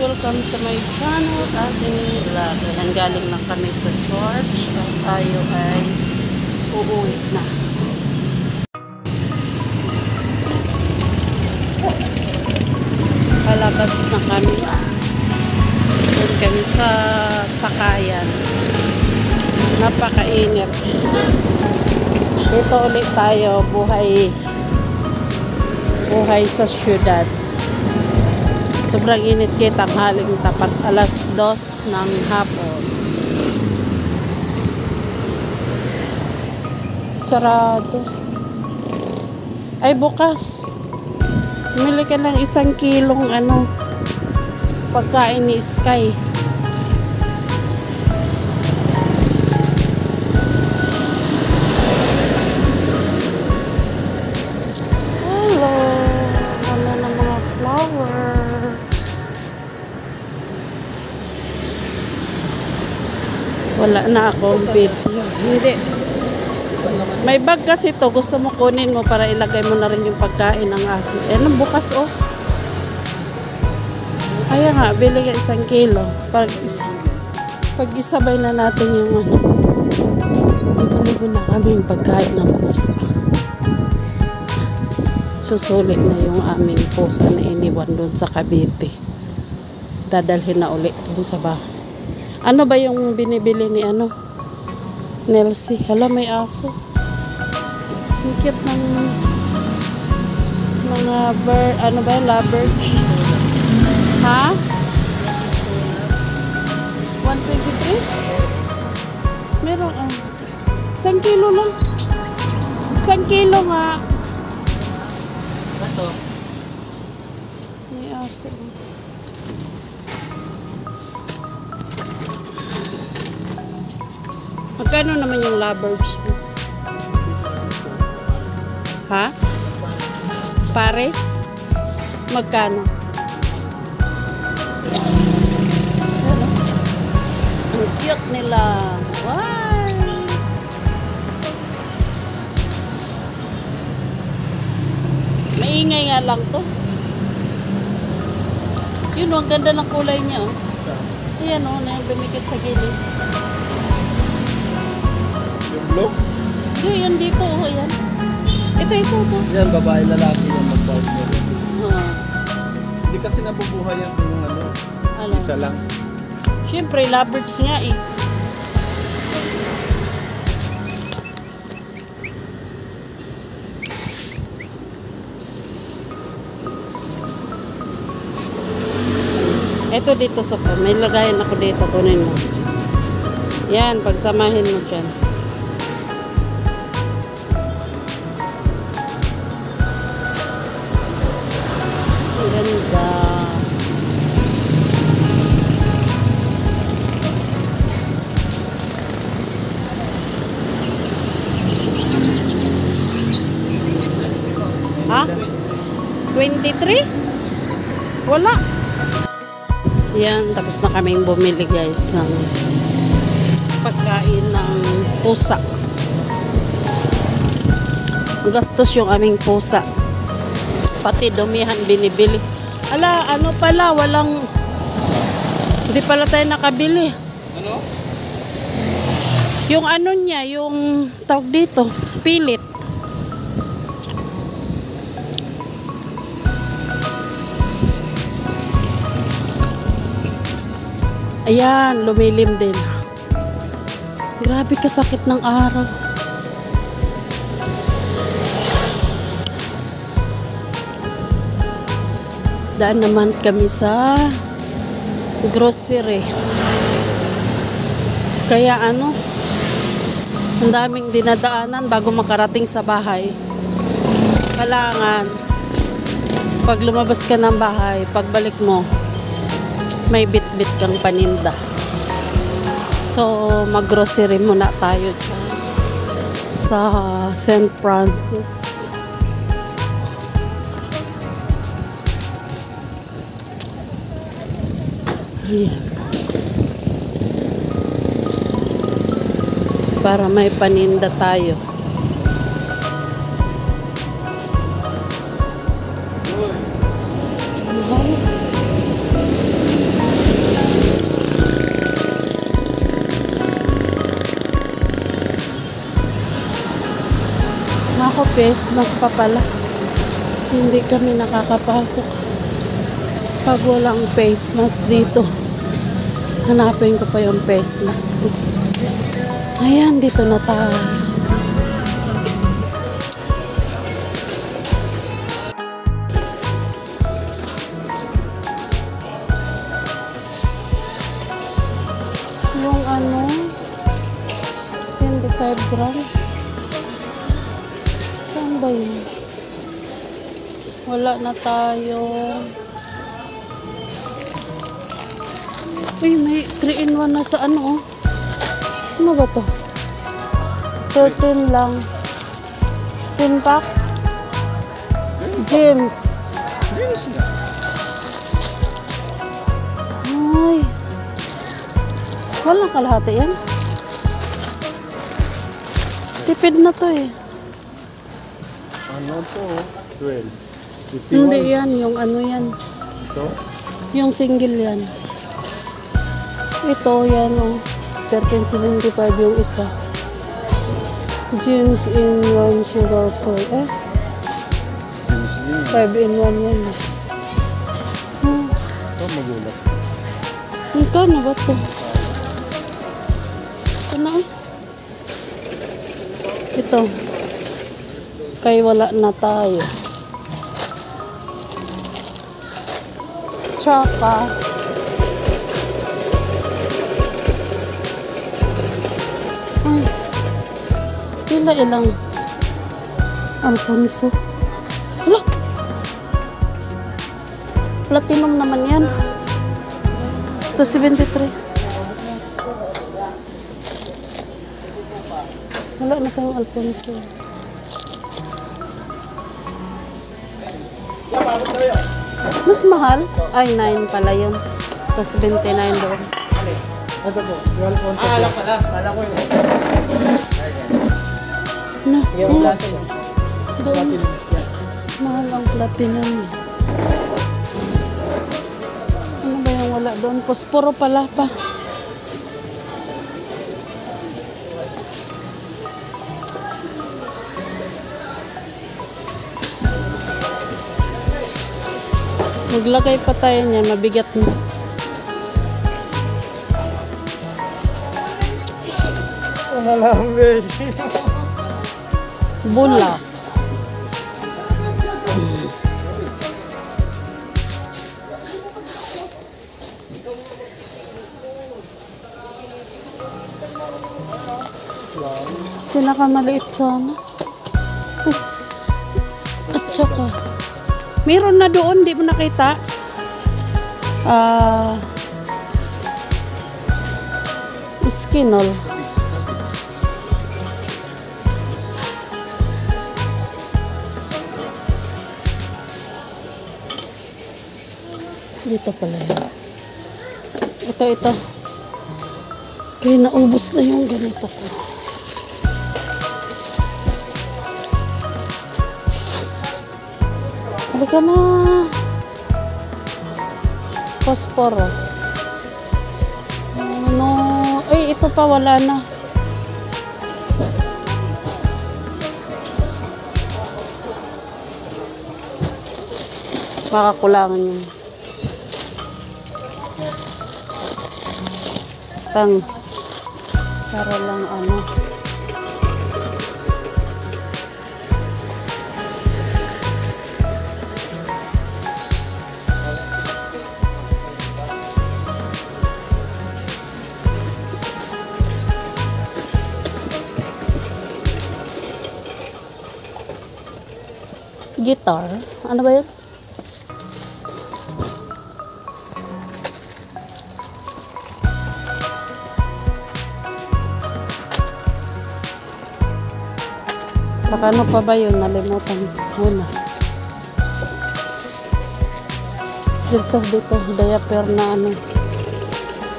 welcome to my channel, ating vlog. Galing lang kami sa church at tayo ay uuwi na. Palabas na kami. Doon kami sa sakayan. Napakainit. Dito ulit tayo, buhay sa syudad. Sobrang init kita, haling tapat alas 2 ng hapon. Sarado. Ay, bukas. Bumili ka ng 1 kilong pagkain ni Sky. Wala na akong video. Hindi. May bag kasi to. Gusto mo kunin mo para ilagay mo na rin yung pagkain ng aso. Yan ang bukas oh. Kaya nga, bili ka 1 kilo. Pag isabay na natin yung bili na kami yung pagkain ng pusa. Susulit na yung aming pusa na iniwan doon sa Cavite. Dadalhin na ulit doon sa bahay. Ano ba yung binibili ni Nelsie? Hala, may aso. Ang cute ng mga bird, lovebirds. Ha? 123? Meron 1 kilo lang. 1 kilo nga. Ito. May aso. Magkano naman yung lovebirds mo? Ha? Pares? Magkano? Ang cute nila. Wow! Maingay nga lang to. Yun, ang ganda ng kulay niya. Ayan o, dumikit sa gilid. Blue? Hindi, yan dito. Oh, yan. Ito. Yan, babae, lalaki yung mag-bout mo. Hindi kasi nabubuhay yung isa lang. Siyempre, lovebirds nga eh. Ito dito sa may lagayan ako dito. Kunin mo. Yan, pagsamahin mo dyan. Ganda. Ha? 23? Wala. Yan, tapos na kaming bumili guys ng pagkain ng pusa. Gastos yung aming pusa. Pati dumihan binibili. Ala, hindi pala tayo nakabili. Ano? Yung niya, yung tawag dito, pilit. Ayan, lumilim din. Grabe kasakit ng araw. Daan naman kami sa grocery. Kaya ang daming dinadaanan bago makarating sa bahay. Kailangan pag lumabas ka ng bahay, pagbalik mo, may bit-bit kang paninda. So, mag-grocery muna tayo dyan sa St. Francis. Ayan. Para may paninda tayo. face mask pa pala. Hindi kami nakakapasok pag walang face mask dito. Hanapin ko pa yung face mask ko. Ayan, dito na tayo. Yung ano, 25 grams. Saan ba yun? Wala na tayo. Uy, may 3-in-1 na sa ano, oh. Ano ba to? 13 lang. 10 pack. James. James na. Ay. Walang kalahati yan. Tipid na to eh. Ano to? 12. 51. Hindi yan, yung ano yan. Ito? Yung single yan. Ito yan oh. 13.75 yung isa. James in 1 sugar free. James Dean. 5-in-1 yan. Ito magulat. Magkano ba ito? Ito na eh. Ito. Kay wala na tayo. Tsaka ay, ilang Alfonso. Hala, platinum naman yan. Ito 73. Wala na tayong Alfonso. Mas mahal? Ay, 9 pala yun. Tapos 29 doon. Ito po. 12 once. Alam pala. Kala ko yun. Na, Yung klase mo. doon. Mahal ang platinum. Ano ba yung wala doon? Posporo pala pa. Maglagay pa tayo niya, mabigat na. Ano lang, baby. Bula. Pinakamaliit sana. Ay. At saka, meron na doon, di mo nakita? Skinol. Dito pala yun. Ito. Kaya naubos na yung ganito ko. Halika na. Posporo. Ano? Ay, ito pa wala na. Makakulangan yun. Para lang ano. Guitar. Ano ba yun? Saka ano pa ba yun? Nalimutan. Muna. Dito. Diaper na ano.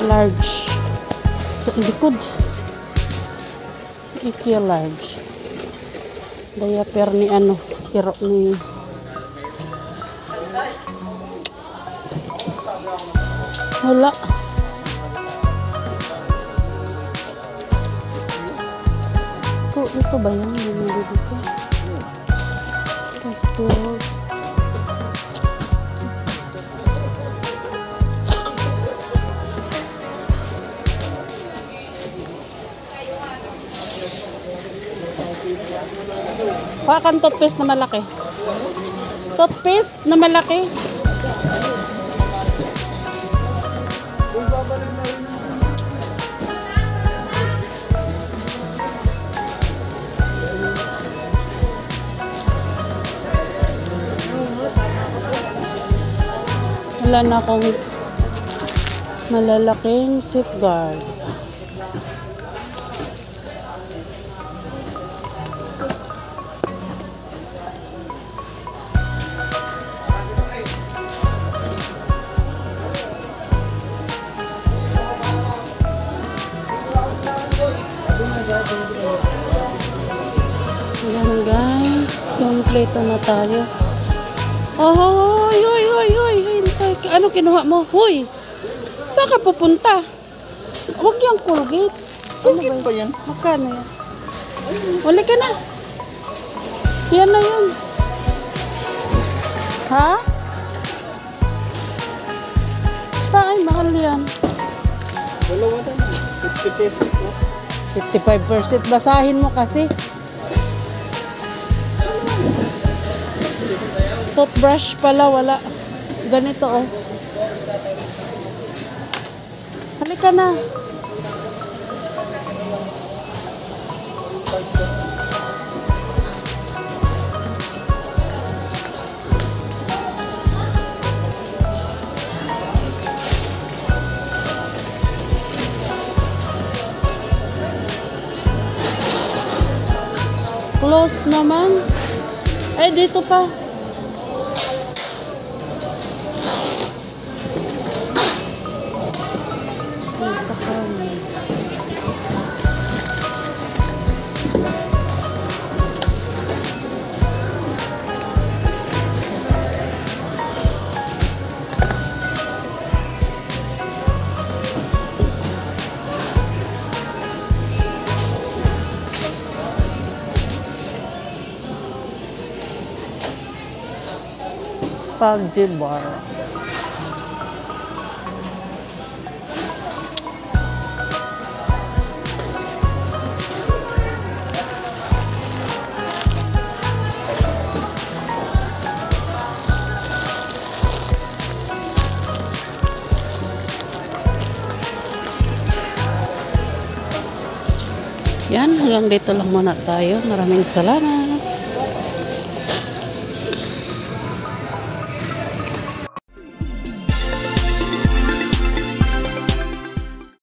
Large. Sa likod. IKEA large. Diaper ni ano. Iro ni wala. Ito ba yan? Binili ko. ito. Kuha kang toothpaste na malaki. Toothpaste na malaki. Wala na akong malalaking safeguard. Ayan guys, kompleto na tayo. Oh, hoy, hintay. Ano kinuha mo? Hoy, saan ka pupunta? Huwag yung Colgate. Colgate ba yan? Magkano yan? Uli ka na. Yan na yun. Ha? Ay, mahal yan. Dalawa na. 50 pesos po. 55%. Basahin mo kasi. Toothbrush pala, wala. Ganito, oh. Halika na. Close naman. Ay, dito pa. Pagzi bar. Yan, hanggang dito lang muna tayo. Maraming salamat.